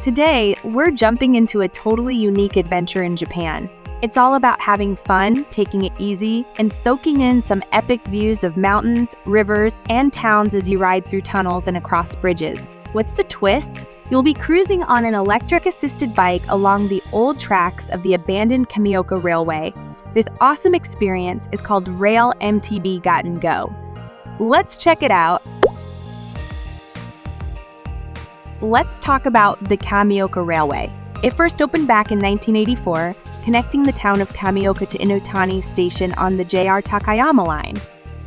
Today, we're jumping into a totally unique adventure in Japan. It's all about having fun, taking it easy, and soaking in some epic views of mountains, rivers, and towns as you ride through tunnels and across bridges. What's the twist? You'll be cruising on an electric-assisted bike along the old tracks of the abandoned Kamioka Railway. This awesome experience is called Rail-MTB Gattan Go. Let's check it out. Let's talk about the Kamioka Railway. It first opened back in 1984, connecting the town of Kamioka to Inotani Station on the JR Takayama line.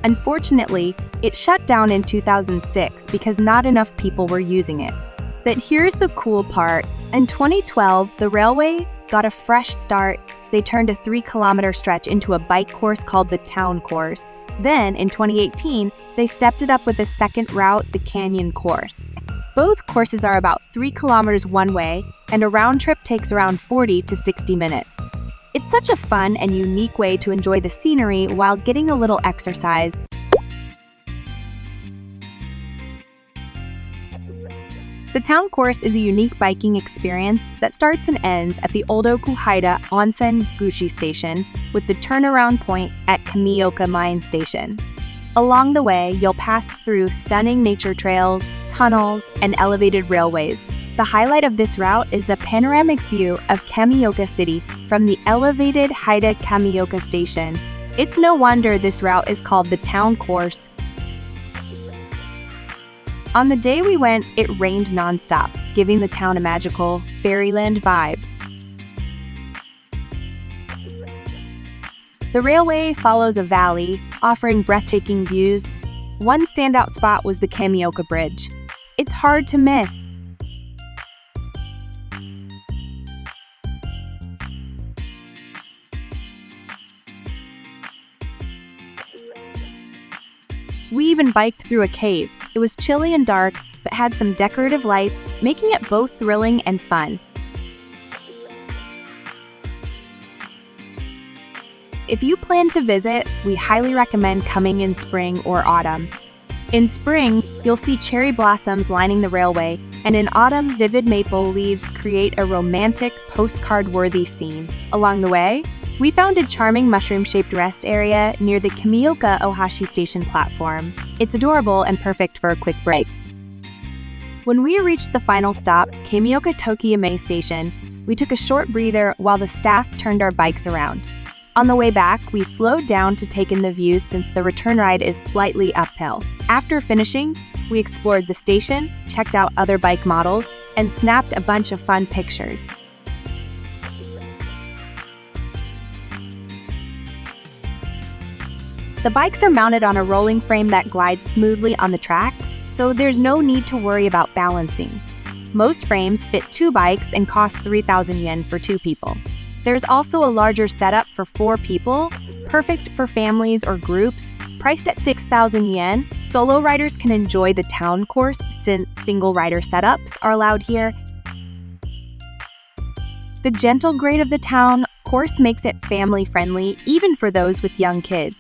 Unfortunately, it shut down in 2006 because not enough people were using it. But here's the cool part. In 2012, the railway got a fresh start. They turned a 3-kilometer stretch into a bike course called the Town Course. Then, in 2018, they stepped it up with a second route, the Canyon Course. Both courses are about 3 kilometers one way, and a round trip takes around 40 to 60 minutes. It's such a fun and unique way to enjoy the scenery while getting a little exercise. The Town Course is a unique biking experience that starts and ends at the Odokuhaida Onsen Gushi Station with the turnaround point at Kamioka Mine Station. Along the way, you'll pass through stunning nature trails, tunnels, and elevated railways. The highlight of this route is the panoramic view of Kamioka City from the elevated Haida Kamioka Station. It's no wonder this route is called the Town Course. On the day we went, it rained nonstop, giving the town a magical fairyland vibe. The railway follows a valley, offering breathtaking views. One standout spot was the Kamioka Bridge. It's hard to miss. We even biked through a cave. It was chilly and dark, but had some decorative lights, making it both thrilling and fun. If you plan to visit, we highly recommend coming in spring or autumn. In spring, you'll see cherry blossoms lining the railway, and in autumn, vivid maple leaves create a romantic, postcard-worthy scene. Along the way, we found a charming mushroom-shaped rest area near the Kamioka Ohashi Station platform. It's adorable and perfect for a quick break. When we reached the final stop, Kamioka Tokiyame Station, we took a short breather while the staff turned our bikes around. On the way back, we slowed down to take in the views since the return ride is slightly uphill. After finishing, we explored the station, checked out other bike models, and snapped a bunch of fun pictures. The bikes are mounted on a rolling frame that glides smoothly on the tracks, so there's no need to worry about balancing. Most frames fit 2 bikes and cost 3,000 yen for 2 people. There's also a larger setup for 4 people, perfect for families or groups. Priced at 6,000 yen, solo riders can enjoy the Town Course since single rider setups are allowed here. The gentle grade of the Town Course makes it family-friendly, even for those with young kids.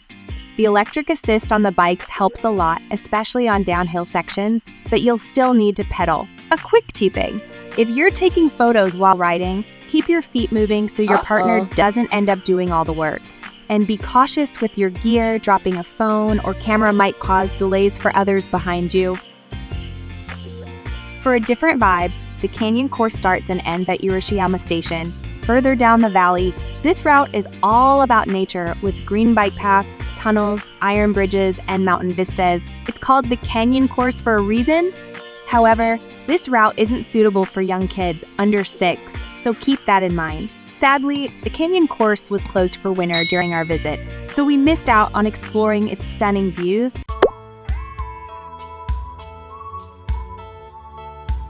The electric assist on the bikes helps a lot, especially on downhill sections, but you'll still need to pedal. A quick tipping: if you're taking photos while riding, keep your feet moving so your partner doesn't end up doing all the work. And be cautious with your gear. Dropping a phone or camera might cause delays for others behind you. For a different vibe, the Canyon Course starts and ends at Urashiyama Station. Further down the valley, this route is all about nature with green bike paths, tunnels, iron bridges, and mountain vistas. It's called the Canyon Course for a reason. However, this route isn't suitable for young kids under 6, so keep that in mind. Sadly, the Canyon Course was closed for winter during our visit, so we missed out on exploring its stunning views.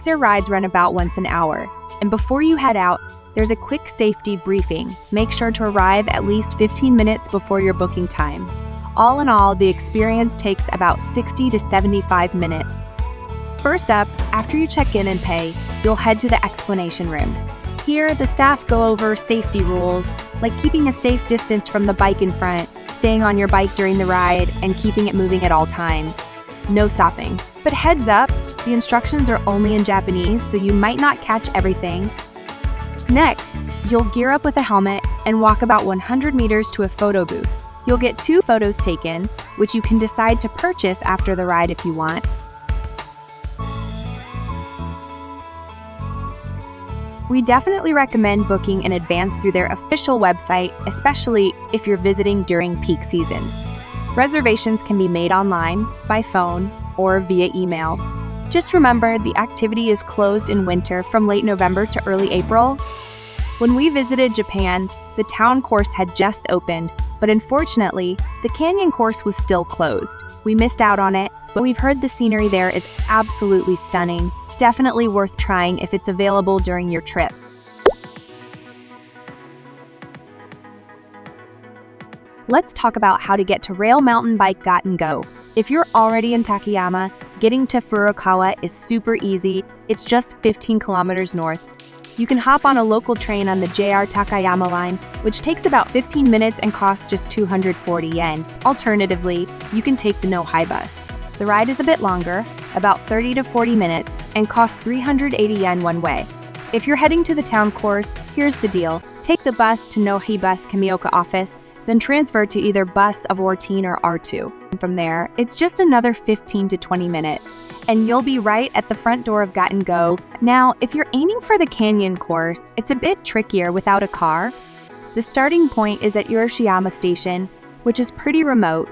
Their rides run about once an hour, and before you head out, there's a quick safety briefing. Make sure to arrive at least 15 minutes before your booking time. All in all, the experience takes about 60 to 75 minutes. First up, after you check in and pay, you'll head to the explanation room. Here, the staff go over safety rules, like keeping a safe distance from the bike in front, staying on your bike during the ride, and keeping it moving at all times. No stopping. But heads up, The instructions are only in Japanese, so you might not catch everything. Next, you'll gear up with a helmet and walk about 100 meters to a photo booth. You'll get 2 photos taken, which you can decide to purchase after the ride if you want. We definitely recommend booking in advance through their official website, especially if you're visiting during peak seasons. Reservations can be made online, by phone, or via email. Just remember, the activity is closed in winter from late November to early April. When we visited Japan, the town course had just opened, but unfortunately, the canyon course was still closed. We missed out on it, but we've heard the scenery there is absolutely stunning. Definitely worth trying if it's available during your trip. Let's talk about how to get to Rail-MTB Gattan Go. If you're already in Takayama, getting to Furukawa is super easy. It's just 15 kilometers north. You can hop on a local train on the JR Takayama line, which takes about 15 minutes and costs just 240 yen. Alternatively, you can take the No-Hi bus. The ride is a bit longer, about 30 to 40 minutes, and costs 380 yen one way. If you're heading to the town course, here's the deal. Take the bus to No-Hi Bus Kamioka office, then transfer to either bus of 14 or R2. From there, it's just another 15 to 20 minutes, and you'll be right at the front door of Gattan Go. Now, if you're aiming for the canyon course, it's a bit trickier without a car. The starting point is at Urashiyama Station, which is pretty remote.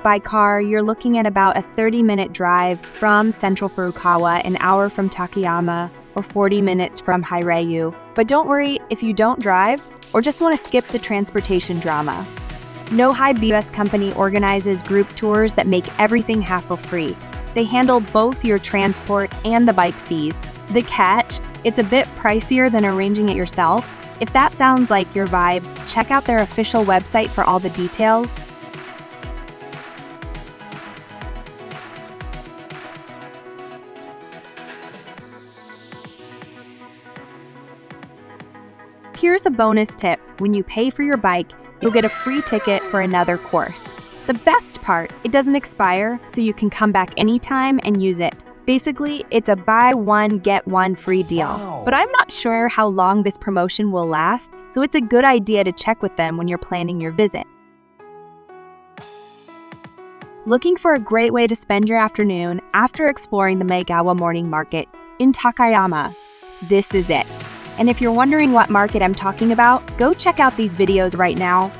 By car, you're looking at about a 30-minute drive from central Furukawa, an hour from Takayama, or 40 minutes from Hiraiyu. But don't worry if you don't drive or just want to skip the transportation drama. No-Hi Bus Company organizes group tours that make everything hassle-free. They handle both your transport and the bike fees. The catch? It's a bit pricier than arranging it yourself. If that sounds like your vibe, check out their official website for all the details. Here's a bonus tip. When you pay for your bike, you'll get a free ticket for another course. The best part, it doesn't expire, so you can come back anytime and use it. Basically, it's a buy one, get one free deal. Wow. But I'm not sure how long this promotion will last, so it's a good idea to check with them when you're planning your visit. Looking for a great way to spend your afternoon after exploring the Maegawa Morning Market in Takayama? This is it. And if you're wondering what market I'm talking about, go check out these videos right now.